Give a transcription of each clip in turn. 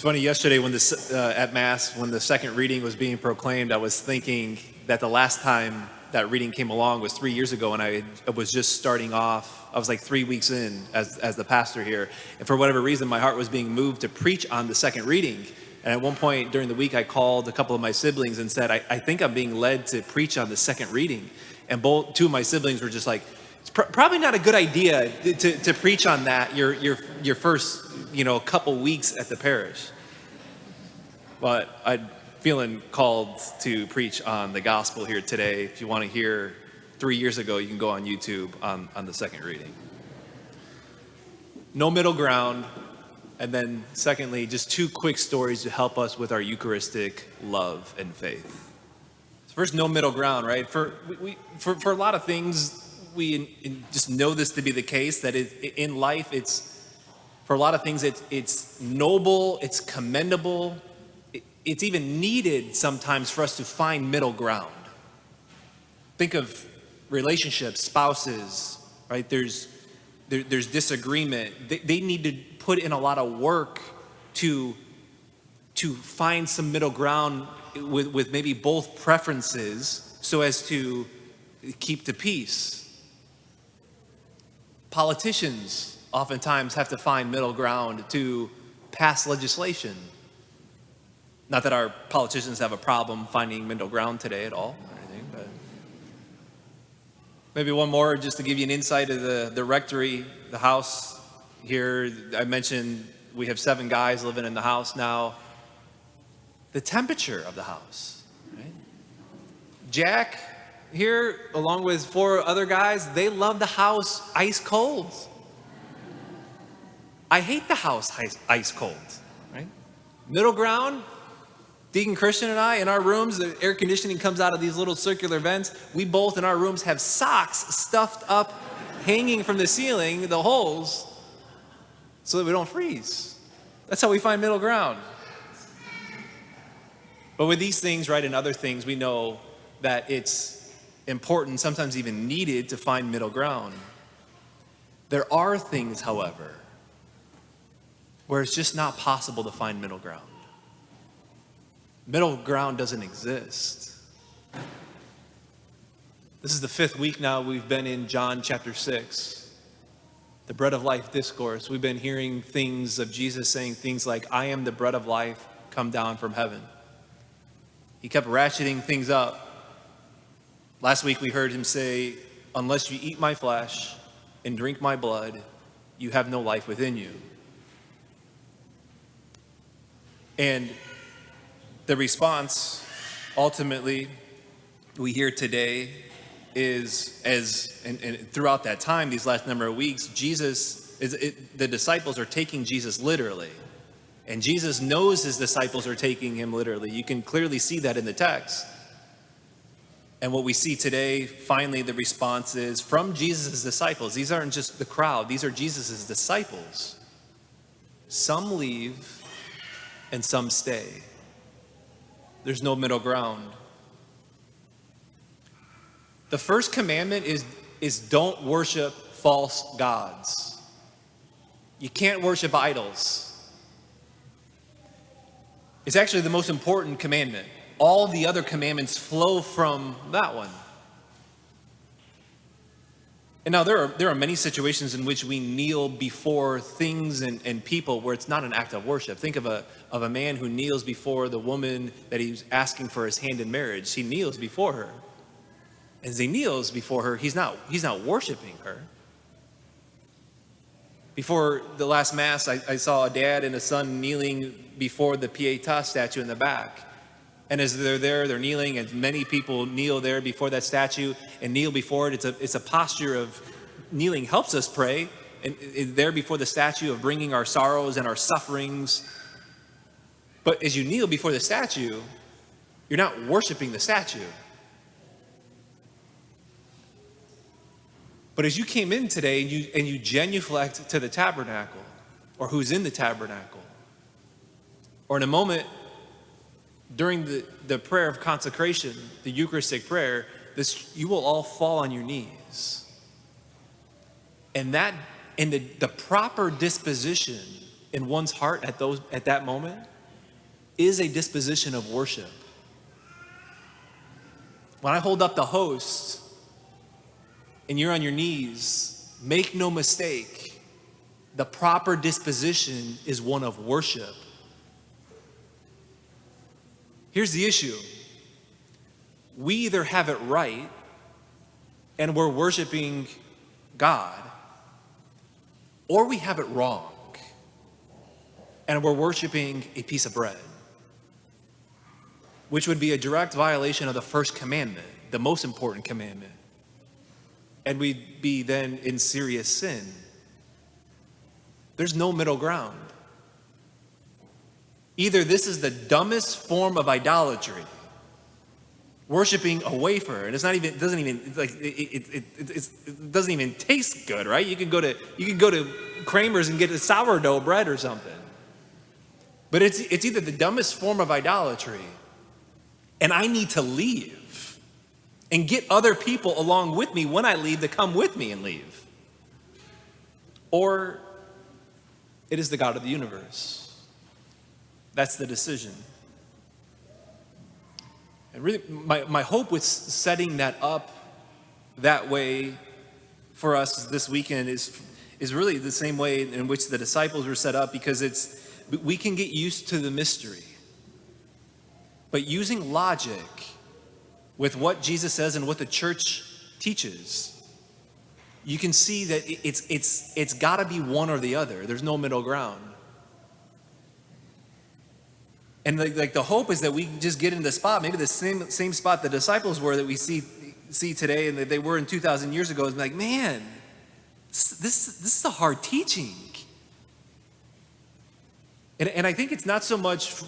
funny, yesterday when at Mass, when the second reading was being proclaimed, I was thinking that the last time that reading came along was 3 years ago, and I was just starting off. I was like 3 weeks in as the pastor here, and for whatever reason, my heart was being moved to preach on the second reading. And at one point during the week, I called a couple of my siblings and said, I think I'm being led to preach on the second reading. And two of my siblings were just like, it's probably not a good idea to preach on that your first couple weeks at the parish. But I'm feeling called to preach on the gospel here today. If you want to hear 3 years ago, you can go on YouTube on the second reading. No middle ground. And then secondly, just two quick stories to help us with our Eucharistic love and faith. So first, no middle ground, right? For a lot of things, we just know this to be the case, that in life, for a lot of things, it's noble, it's commendable, it's even needed sometimes for us to find middle ground. Think of relationships, spouses, right? There's disagreement. They need to put in a lot of work to find some middle ground with maybe both preferences so as to keep the peace. Politicians oftentimes have to find middle ground to pass legislation. Not that our politicians have a problem finding middle ground today at all or anything, but maybe one more just to give you an insight of the rectory, the house here. I mentioned we have 7 guys living in the house now. The temperature of the house, right? Jack here, along with 4 other guys, they love the house ice cold. I hate the house ice cold, right? Middle ground, Deacon Christian and I, in our rooms, the air conditioning comes out of these little circular vents. We both in our rooms have socks stuffed up, hanging from the ceiling, the holes, so that we don't freeze. That's how we find middle ground. But with these things, right, and other things, we know that it's important, sometimes even needed, to find middle ground. There are things, however, where it's just not possible to find middle ground. Middle ground doesn't exist. This is the 5th week now we've been in John chapter 6, the bread of life discourse. We've been hearing things of Jesus saying things like, I am the bread of life come down from heaven. He kept ratcheting things up. Last week we heard him say, unless you eat my flesh and drink my blood, you have no life within you. And the response, ultimately, we hear today is, and throughout that time, these last number of weeks, the disciples are taking Jesus literally. And Jesus knows his disciples are taking him literally. You can clearly see that in the text. And what we see today, finally, the response is from Jesus' disciples. These aren't just the crowd. These are Jesus' disciples. Some leave and some stay. There's no middle ground. The first commandment is don't worship false gods. You can't worship idols. It's actually the most important commandment. All the other commandments flow from that one. And now there are many situations in which we kneel before things and people where it's not an act of worship. Think of a man who kneels before the woman that he's asking for his hand in marriage. He kneels before her. As he kneels before her, he's not worshiping her. Before the last Mass, I saw a dad and a son kneeling before the Pietà statue in the back. And as they're there, they're kneeling, and many people kneel there before that statue and kneel before it. It's a posture of kneeling helps us pray, and there before the statue of bringing our sorrows and our sufferings. But as you kneel before the statue, you're not worshiping the statue. But as you came in today and you genuflect to the tabernacle, or who's in the tabernacle, or in a moment during the prayer of consecration, the Eucharistic prayer, you will all fall on your knees. And the proper disposition in one's heart at that moment is a disposition of worship. When I hold up the host and you're on your knees, make no mistake, the proper disposition is one of worship. Here's the issue. We either have it right and we're worshiping God, or we have it wrong and we're worshiping a piece of bread, which would be a direct violation of the first commandment, the most important commandment. And we'd be then in serious sin. There's no middle ground. Either this is the dumbest form of idolatry, worshiping a wafer, and it doesn't even taste good, right? You can go to Kramer's and get a sourdough bread or something. But it's either the dumbest form of idolatry, and I need to leave and get other people along with me when I leave to come with me and leave, or it is the God of the universe. That's the decision. And really, my hope with setting that up that way for us this weekend is really the same way in which the disciples were set up, because we can get used to the mystery. But using logic with what Jesus says and what the church teaches, you can see that it's got to be one or the other. There's no middle ground. And like the hope is that we just get into the spot, maybe the same spot the disciples were that we see today and that they were in 2,000 years ago. Is like, man, this is a hard teaching. And I think it's not so much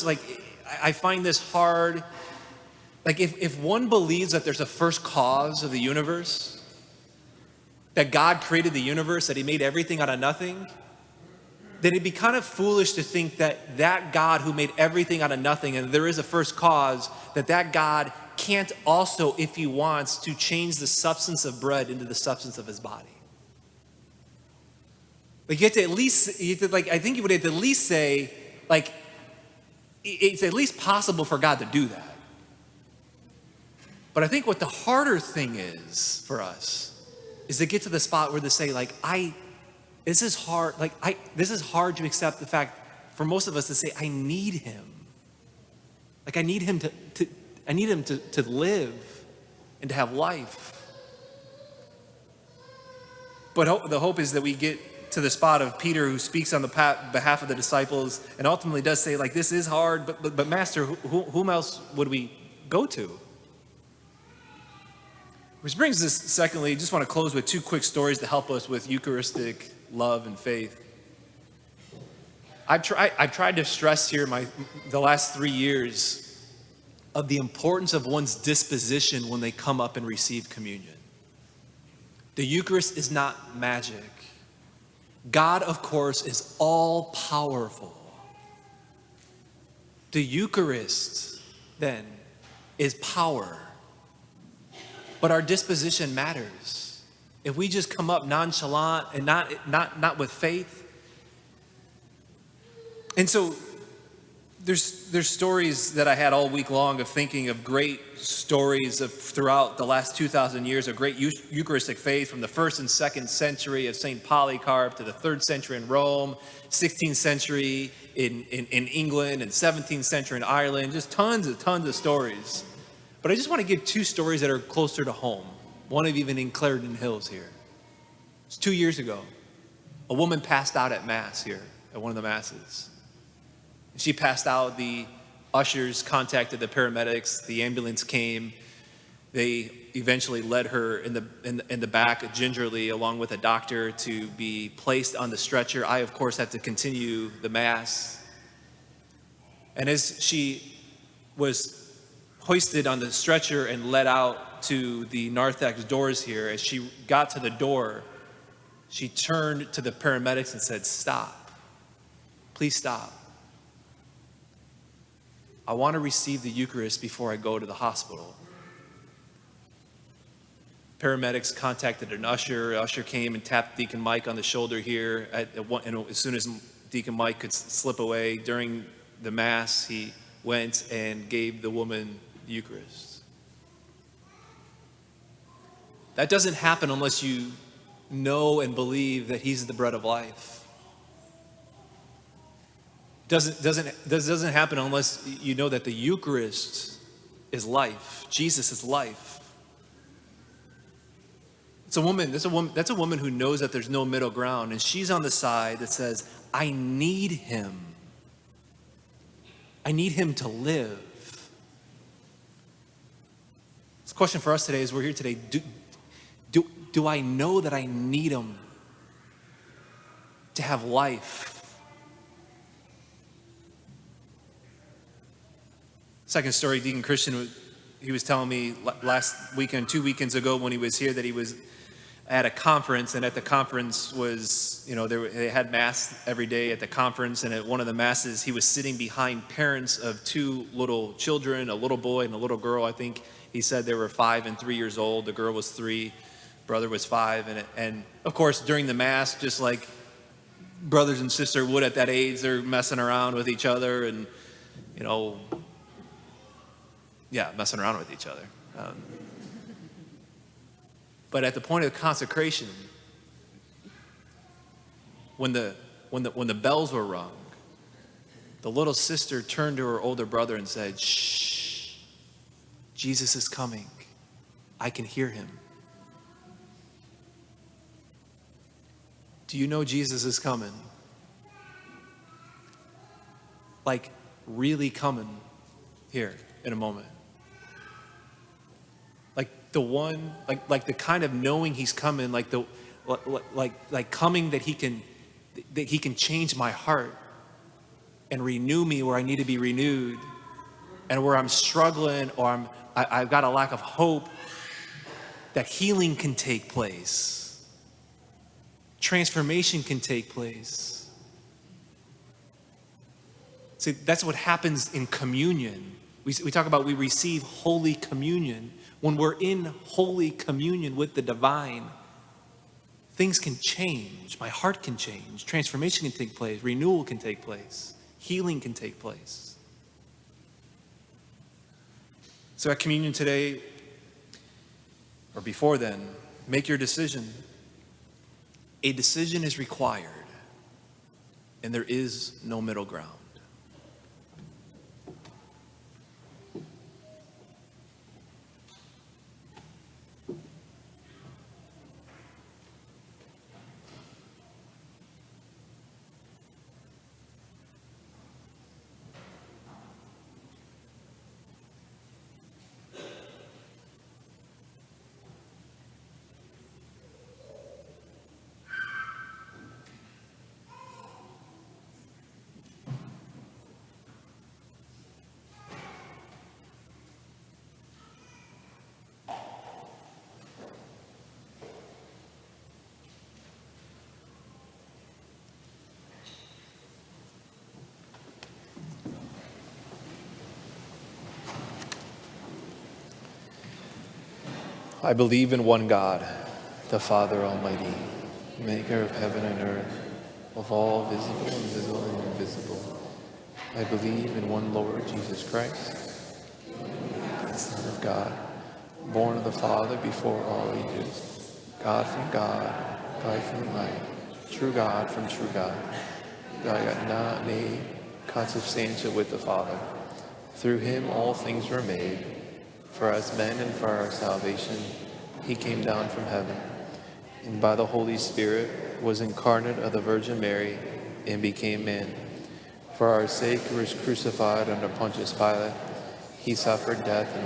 like, I find this hard. Like if one believes that there's a first cause of the universe, that God created the universe, that he made everything out of nothing, then it'd be kind of foolish to think that God who made everything out of nothing, and there is a first cause, that God can't also, if he wants, to change the substance of bread into the substance of his body. Like I think you would have to at least say, like, it's at least possible for God to do that. But I think what the harder thing is for us is to get to the spot where they say, like, this is hard. This is hard to accept the fact for most of us to say, I need him. Like I need him to live and to have life. But the hope is that we get to the spot of Peter, who speaks on the behalf of the disciples and ultimately does say, like, this is hard, but Master, whom else would we go to? Which brings us, secondly, just want to close with two quick stories to help us with Eucharistic love and faith. I've tried to stress here the last 3 years of the importance of one's disposition when they come up and receive communion. The Eucharist is not magic. God, of course, is all powerful. The Eucharist, then, is power. But our disposition matters. If we just come up nonchalant and not with faith. And so there's stories that I had all week long of thinking of great stories of throughout the last 2,000 years of great Eucharistic faith, from the 1st and 2nd century of St. Polycarp to the 3rd century in Rome, 16th century in England, and 17th century in Ireland. Just tons of stories. But I just want to give two stories that are closer to home. One of even in Clarendon Hills here. It's 2 years ago. A woman passed out at Mass here, at one of the Masses. She passed out. The ushers contacted the paramedics. The ambulance came. They eventually led her in the back gingerly, along with a doctor, to be placed on the stretcher. I, of course, had to continue the Mass. And as she was hoisted on the stretcher and led out to the narthex doors here, as she got to the door, she turned to the paramedics and said, "Stop. Please stop. I want to receive the Eucharist before I go to the hospital." Paramedics contacted an usher. Usher came and tapped Deacon Mike on the shoulder here. And as soon as Deacon Mike could slip away. During the Mass, he went and gave the woman the Eucharist. That doesn't happen unless you know and believe that he's the bread of life. Doesn't happen unless you know that the Eucharist is life. Jesus is life. That's a woman who knows that there's no middle ground, and she's on the side that says, I need him. I need him to live. This question for us today is, we're here today, do I know that I need him to have life? Second story, Deacon Christian, he was telling me last weekend, 2 weekends ago when he was here, that he was at a conference, and at the conference was, they had Mass every day at the conference, and at one of the Masses, he was sitting behind parents of 2 little children, a little boy and a little girl. I think he said they were 5 and 3 years old. The girl was 3, brother was 5, and of course, during the Mass, just like brothers and sisters would at that age, they're messing around with each other and, messing around with each other. But at the point of consecration, when the bells were rung, the little sister turned to her older brother and said, "Shh, Jesus is coming. I can hear him." Do you know Jesus is coming? Like, really coming here in a moment. Like the one, like the kind of knowing he's coming, like coming that he can change my heart and renew me where I need to be renewed, and where I'm struggling or I've got a lack of hope, that healing can take place. Transformation can take place. See, that's what happens in communion. We talk about we receive Holy Communion. When we're in Holy Communion with the divine, things can change. My heart can change. Transformation can take place. Renewal can take place. Healing can take place. So at communion today, or before then, make your decision. A decision is required, and there is no middle ground. I believe in one God, the Father Almighty, maker of heaven and earth, of all visible and invisible. I believe in one Lord Jesus Christ, the Son of God, born of the Father before all ages, God from God, light from light, true God from true God, God not made, consubstantial with the Father. Through him all things were made. For us men and for our salvation, he came down from heaven, and by the Holy Spirit was incarnate of the Virgin Mary and became man. For our sake he was crucified under Pontius Pilate. He suffered death and